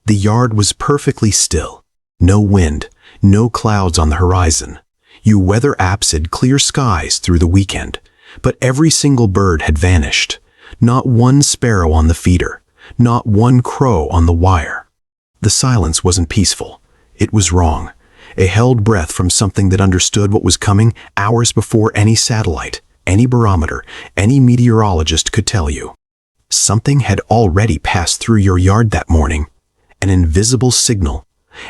The yard was perfectly still. No wind, no clouds on the horizon. You weather apps had clear skies through the weekend, but every single bird had vanished. Not one sparrow on the feeder, not one crow on the wire. The silence wasn't peaceful. It was wrong. A held breath from something that understood what was coming hours before any satellite, any barometer, any meteorologist could tell you. Something had already passed through your yard that morning, an invisible signal,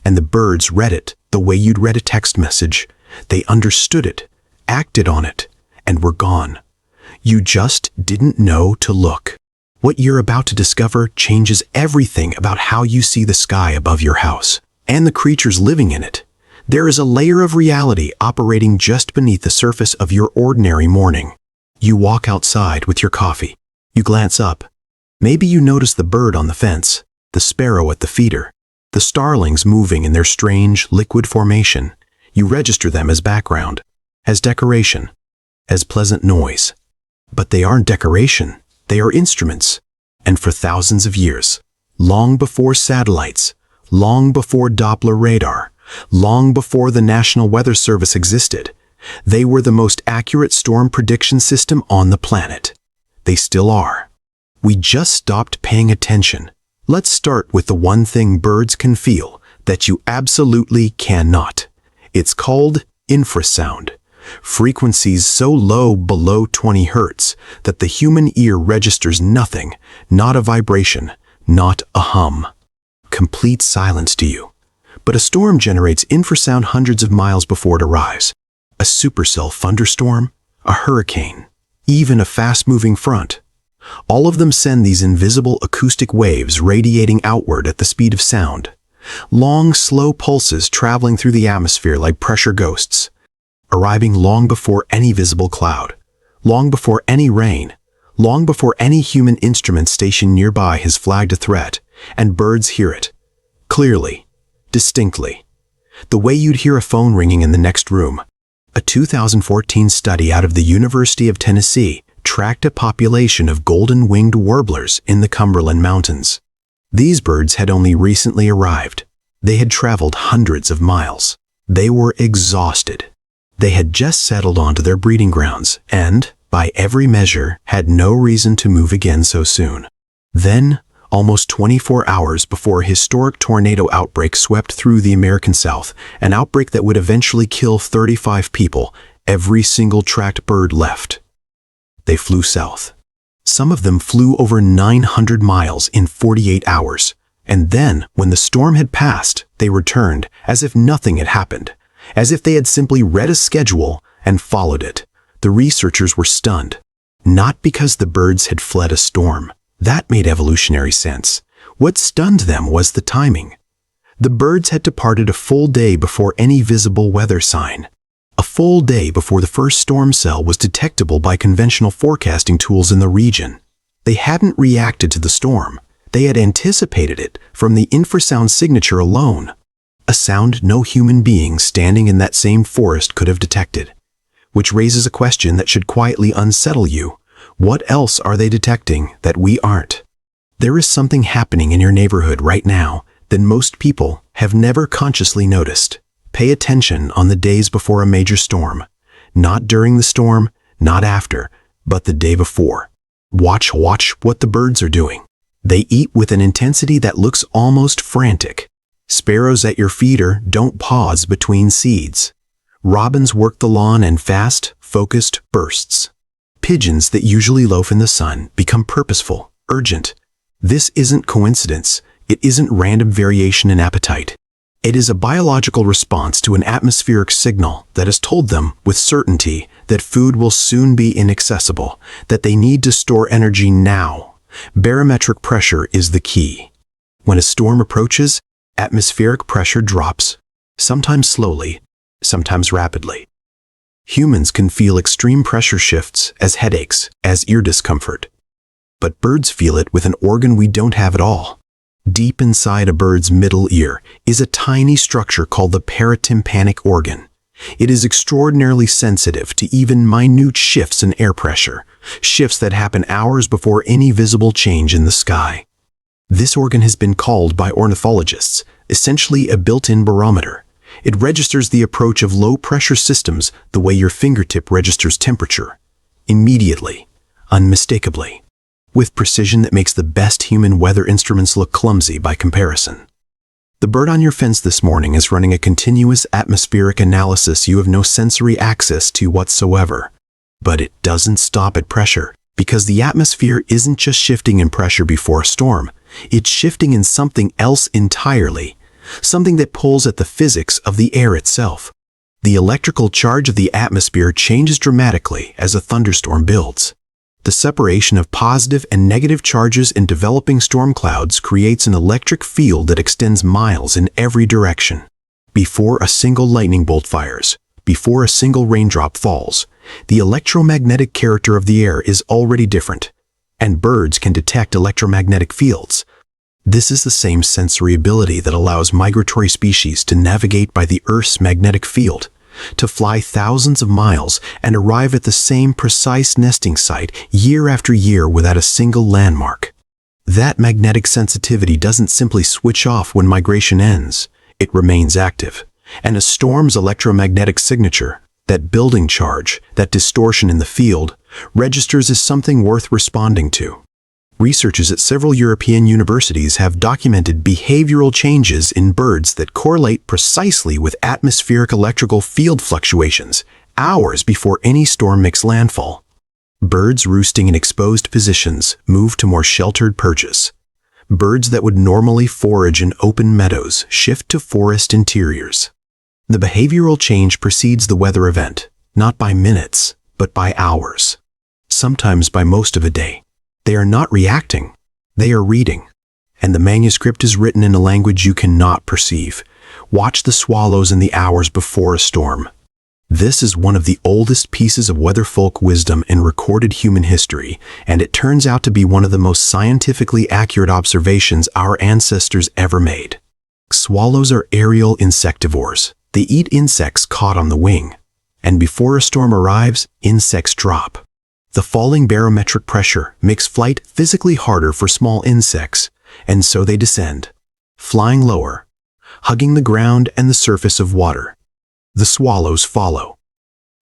and the birds read it the way you'd read a text message. They understood it, acted on it, and were gone. You just didn't know to look. What you're about to discover changes everything about how you see the sky above your house, and the creatures living in it. There is a layer of reality operating just beneath the surface of your ordinary morning. You walk outside with your coffee. You glance up. Maybe you notice the bird on the fence, the sparrow at the feeder, the starlings moving in their strange, liquid formation. You register them as background, as decoration, as pleasant noise. But they aren't decoration. They are instruments. And for thousands of years, long before satellites, long before Doppler radar, long before the National Weather Service existed, they were the most accurate storm prediction system on the planet. They still are. We just stopped paying attention. Let's start with the one thing birds can feel that you absolutely cannot. It's called infrasound. Frequencies so low below 20 hertz that the human ear registers nothing, not a vibration, not a hum. Complete silence to you. But a storm generates infrasound hundreds of miles before it arrives. A supercell thunderstorm, a hurricane, even a fast-moving front. All of them send these invisible acoustic waves radiating outward at the speed of sound. Long, slow pulses traveling through the atmosphere like pressure ghosts, arriving long before any visible cloud, long before any rain, long before any human instrument stationed nearby has flagged a threat, and birds hear it. Clearly, distinctly. The way you'd hear a phone ringing in the next room. A 2014 study out of the University of Tennessee tracked a population of golden-winged warblers in the Cumberland Mountains. These birds had only recently arrived. They had traveled hundreds of miles. They were exhausted. They had just settled onto their breeding grounds and, by every measure, had no reason to move again so soon. Then, almost 24 hours before a historic tornado outbreak swept through the American South, an outbreak that would eventually kill 35 people, every single tracked bird left. They flew south. Some of them flew over 900 miles in 48 hours. And then, when the storm had passed, they returned as if nothing had happened, as if they had simply read a schedule and followed it. The researchers were stunned, not because the birds had fled a storm. That made evolutionary sense. What stunned them was the timing. The birds had departed a full day before any visible weather sign. A full day before the first storm cell was detectable by conventional forecasting tools in the region. They hadn't reacted to the storm. They had anticipated it from the infrasound signature alone. A sound no human being standing in that same forest could have detected. Which raises a question that should quietly unsettle you. What else are they detecting that we aren't? There is something happening in your neighborhood right now that most people have never consciously noticed. Pay attention on the days before a major storm. Not during the storm, not after, but the day before. Watch what the birds are doing. They eat with an intensity that looks almost frantic. Sparrows at your feeder don't pause between seeds. Robins work the lawn in fast, focused bursts. Pigeons that usually loaf in the sun become purposeful, urgent. This isn't coincidence. It isn't random variation in appetite. It is a biological response to an atmospheric signal that has told them with certainty that food will soon be inaccessible, that they need to store energy now. Barometric pressure is the key. When a storm approaches, atmospheric pressure drops, sometimes slowly, sometimes rapidly. Humans can feel extreme pressure shifts as headaches, as ear discomfort. But birds feel it with an organ we don't have at all. Deep inside a bird's middle ear is a tiny structure called the paratympanic organ. It is extraordinarily sensitive to even minute shifts in air pressure, shifts that happen hours before any visible change in the sky. This organ has been called by ornithologists essentially a built-in barometer. It registers the approach of low-pressure systems the way your fingertip registers temperature. Immediately, unmistakably, with precision that makes the best human weather instruments look clumsy by comparison. The bird on your fence this morning is running a continuous atmospheric analysis you have no sensory access to whatsoever. But it doesn't stop at pressure, because the atmosphere isn't just shifting in pressure before a storm. It's shifting in something else entirely, something that pulls at the physics of the air itself. The electrical charge of the atmosphere changes dramatically as a thunderstorm builds. The separation of positive and negative charges in developing storm clouds creates an electric field that extends miles in every direction. Before a single lightning bolt fires, before a single raindrop falls, the electromagnetic character of the air is already different, and birds can detect electromagnetic fields. This is the same sensory ability that allows migratory species to navigate by the Earth's magnetic field, to fly thousands of miles and arrive at the same precise nesting site year after year without a single landmark. That magnetic sensitivity doesn't simply switch off when migration ends. It remains active. And a storm's electromagnetic signature, that building charge, that distortion in the field, registers as something worth responding to. Researchers at several European universities have documented behavioral changes in birds that correlate precisely with atmospheric electrical field fluctuations, hours before any storm makes landfall. Birds roosting in exposed positions move to more sheltered perches. Birds that would normally forage in open meadows shift to forest interiors. The behavioral change precedes the weather event, not by minutes, but by hours. Sometimes by most of a day. They are not reacting, they are reading. And the manuscript is written in a language you cannot perceive. Watch the swallows in the hours before a storm. This is one of the oldest pieces of weatherfolk wisdom in recorded human history, and it turns out to be one of the most scientifically accurate observations our ancestors ever made. Swallows are aerial insectivores. They eat insects caught on the wing. And before a storm arrives, insects drop. The falling barometric pressure makes flight physically harder for small insects, and so they descend, flying lower, hugging the ground and the surface of water. The swallows follow.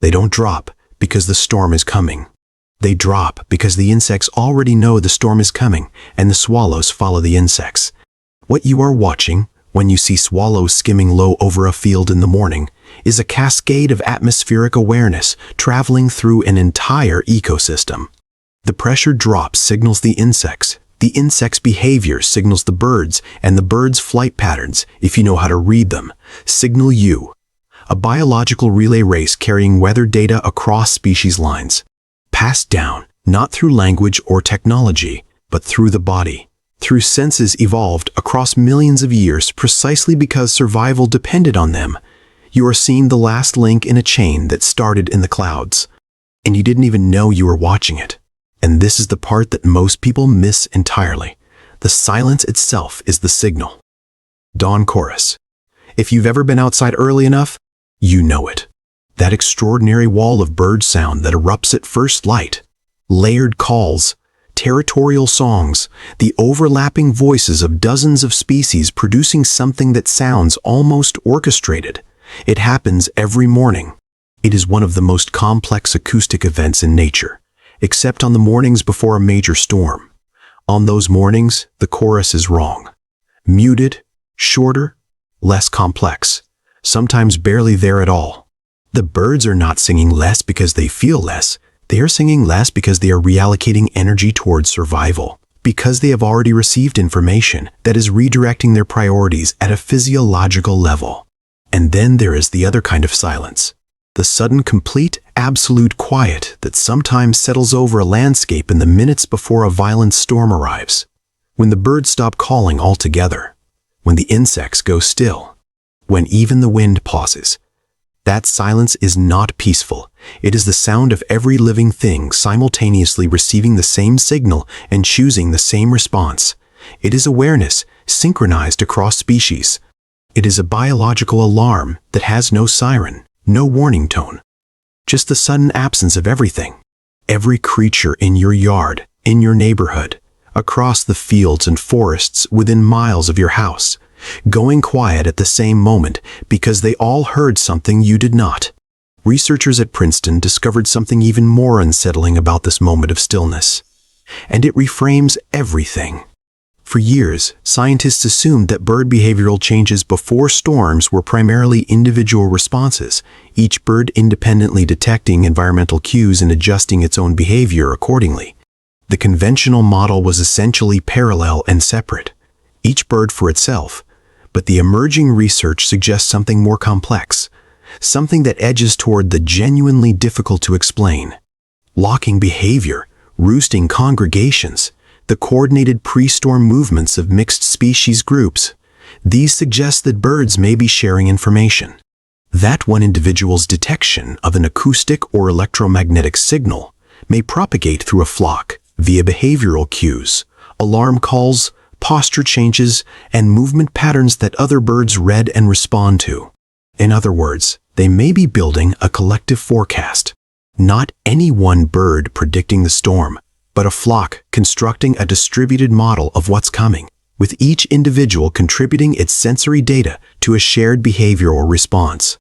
They don't drop because the storm is coming. They drop because the insects already know the storm is coming, and the swallows follow the insects. What you are watching when you see swallows skimming low over a field in the morning is a cascade of atmospheric awareness traveling through an entire ecosystem. The pressure drop signals the insects behavior signals the birds, and the birds' flight patterns, if you know how to read them, signal you. A biological relay race carrying weather data across species lines, passed down, not through language or technology, but through the body. Through senses evolved across millions of years precisely because survival depended on them. You are seeing the last link in a chain that started in the clouds, and you didn't even know you were watching it. And this is the part that most people miss entirely. The silence itself is the signal. Dawn chorus. If you've ever been outside early enough, you know it. That extraordinary wall of bird sound that erupts at first light. Layered calls, territorial songs, the overlapping voices of dozens of species producing something that sounds almost orchestrated. It happens every morning. It is one of the most complex acoustic events in nature, except on the mornings before a major storm. On those mornings, the chorus is wrong. Muted, shorter, less complex, sometimes barely there at all. The birds are not singing less because they feel less. They are singing less because they are reallocating energy towards survival, because they have already received information that is redirecting their priorities at a physiological level. And then there is the other kind of silence, the sudden, complete, absolute quiet that sometimes settles over a landscape in the minutes before a violent storm arrives. When the birds stop calling altogether, when the insects go still, when even the wind pauses. That silence is not peaceful. It is the sound of every living thing simultaneously receiving the same signal and choosing the same response. It is awareness, synchronized across species. It is a biological alarm that has no siren, no warning tone. Just the sudden absence of everything. Every creature in your yard, in your neighborhood, across the fields and forests within miles of your house, going quiet at the same moment because they all heard something you did not. Researchers at Princeton discovered something even more unsettling about this moment of stillness. And it reframes everything. For years, scientists assumed that bird behavioral changes before storms were primarily individual responses, each bird independently detecting environmental cues and adjusting its own behavior accordingly. The conventional model was essentially parallel and separate, each bird for itself, but the emerging research suggests something more complex, something that edges toward the genuinely difficult to explain. Flocking behavior, roosting congregations, the coordinated pre-storm movements of mixed species groups. These suggest that birds may be sharing information. That one individual's detection of an acoustic or electromagnetic signal may propagate through a flock via behavioral cues, alarm calls, posture changes, and movement patterns that other birds read and respond to. In other words, they may be building a collective forecast. Not any one bird predicting the storm, but a flock constructing a distributed model of what's coming, with each individual contributing its sensory data to a shared behavioral response.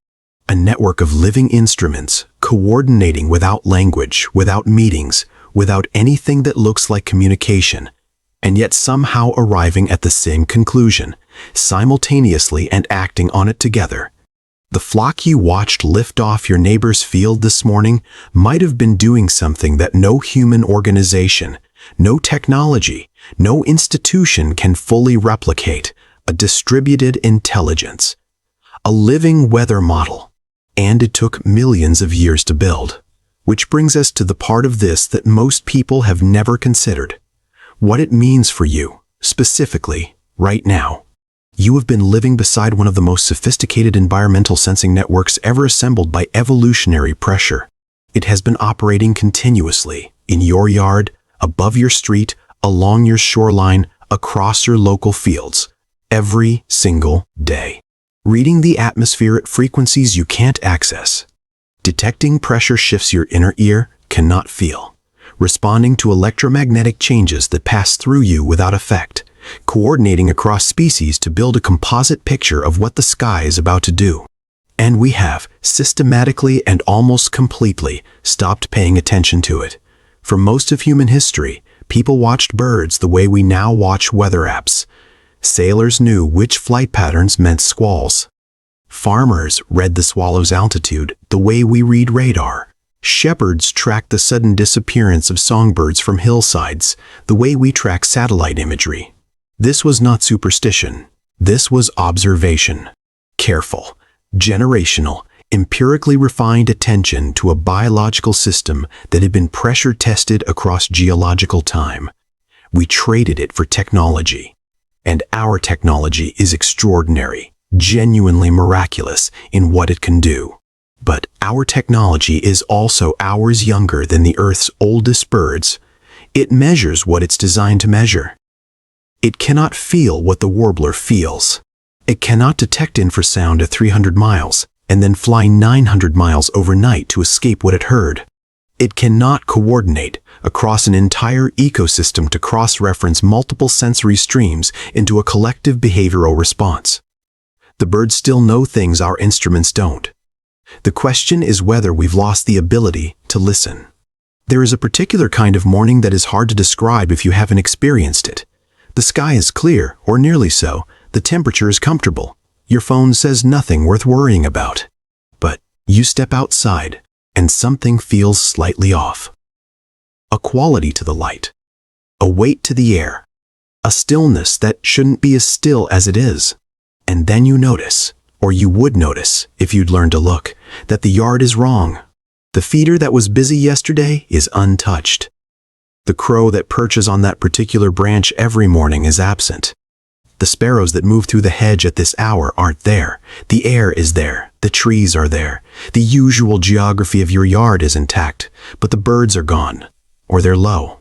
A network of living instruments coordinating without language, without meetings, without anything that looks like communication, and yet somehow arriving at the same conclusion, simultaneously and acting on it together. The flock you watched lift off your neighbor's field this morning might have been doing something that no human organization, no technology, no institution can fully replicate: a distributed intelligence, a living weather model. And it took millions of years to build. Which brings us to the part of this that most people have never considered: what it means for you, specifically, right now. You have been living beside one of the most sophisticated environmental sensing networks ever assembled by evolutionary pressure. It has been operating continuously, in your yard, above your street, along your shoreline, across your local fields, every single day. Reading the atmosphere at frequencies you can't access. Detecting pressure shifts your inner ear cannot feel. Responding to electromagnetic changes that pass through you without effect. Coordinating across species to build a composite picture of what the sky is about to do. And we have, systematically and almost completely, stopped paying attention to it. For most of human history, people watched birds the way we now watch weather apps. Sailors knew which flight patterns meant squalls. Farmers read the swallow's altitude the way we read radar. Shepherds tracked the sudden disappearance of songbirds from hillsides the way we track satellite imagery. This was not superstition. This was observation. Careful, generational, empirically refined attention to a biological system that had been pressure tested across geological time. We traded it for technology. And our technology is extraordinary, genuinely miraculous in what it can do. But our technology is also hours younger than the Earth's oldest birds. It measures what it's designed to measure. It cannot feel what the warbler feels. It cannot detect infrasound at 300 miles and then fly 900 miles overnight to escape what it heard. It cannot coordinate across an entire ecosystem to cross-reference multiple sensory streams into a collective behavioral response. The birds still know things our instruments don't. The question is whether we've lost the ability to listen. There is a particular kind of morning that is hard to describe if you haven't experienced it. The sky is clear, or nearly so. The temperature is comfortable. Your phone says nothing worth worrying about. But you step outside, and something feels slightly off. A quality to the light. A weight to the air. A stillness that shouldn't be as still as it is. And then you notice, or you would notice if you'd learned to look, that the yard is wrong. The feeder that was busy yesterday is untouched. The crow that perches on that particular branch every morning is absent. The sparrows that move through the hedge at this hour aren't there. The air is there. The trees are there. The usual geography of your yard is intact, but the birds are gone, or they're low,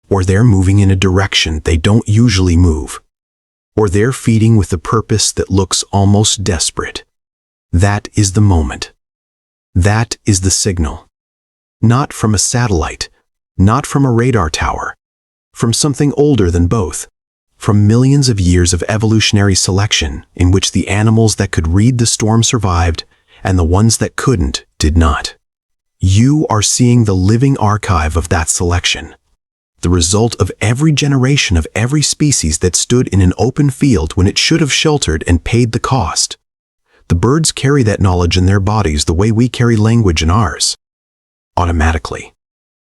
or they're moving in a direction they don't usually move, or they're feeding with a purpose that looks almost desperate. That is the moment. That is the signal. Not from a satellite, not from a radar tower, from something older than both, from millions of years of evolutionary selection in which the animals that could read the storm survived and the ones that couldn't did not. You are seeing the living archive of that selection, the result of every generation of every species that stood in an open field when it should have sheltered and paid the cost. The birds carry that knowledge in their bodies the way we carry language in ours. Automatically.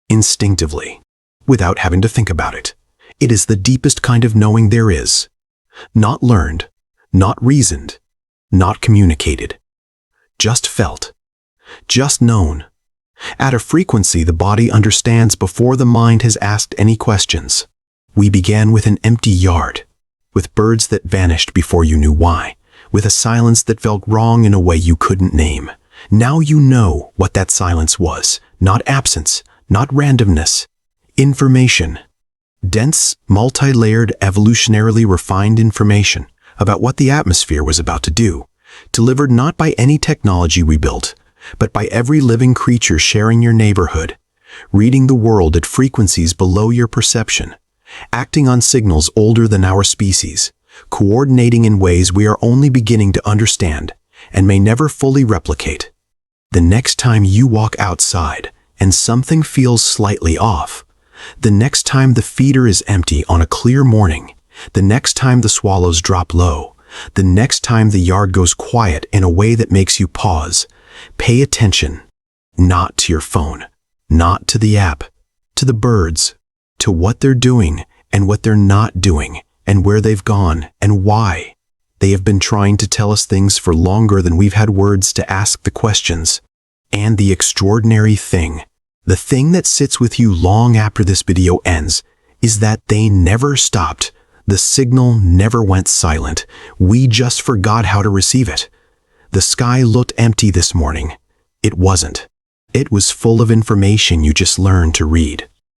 Instinctively. Without having to think about it. It is the deepest kind of knowing there is. Not learned, not reasoned, not communicated. Just felt. Just known. At a frequency the body understands before the mind has asked any questions. We began with an empty yard, with birds that vanished before you knew why, with a silence that felt wrong in a way you couldn't name. Now you know what that silence was. Not absence, not randomness. Information. Dense, multi-layered, evolutionarily refined information about what the atmosphere was about to do, delivered not by any technology we built, but by every living creature sharing your neighborhood, reading the world at frequencies below your perception, acting on signals older than our species, coordinating in ways we are only beginning to understand and may never fully replicate. The next time you walk outside and something feels slightly off, the next time the feeder is empty on a clear morning, the next time the swallows drop low, the next time the yard goes quiet in a way that makes you pause, pay attention, not to your phone, not to the app, to the birds, to what they're doing and what they're not doing and where they've gone and why. They have been trying to tell us things for longer than we've had words to ask the questions. And the extraordinary thing, the thing that sits with you long after this video ends, is that they never stopped. The signal never went silent. We just forgot how to receive it. The sky looked empty this morning. It wasn't. It was full of information you just learned to read.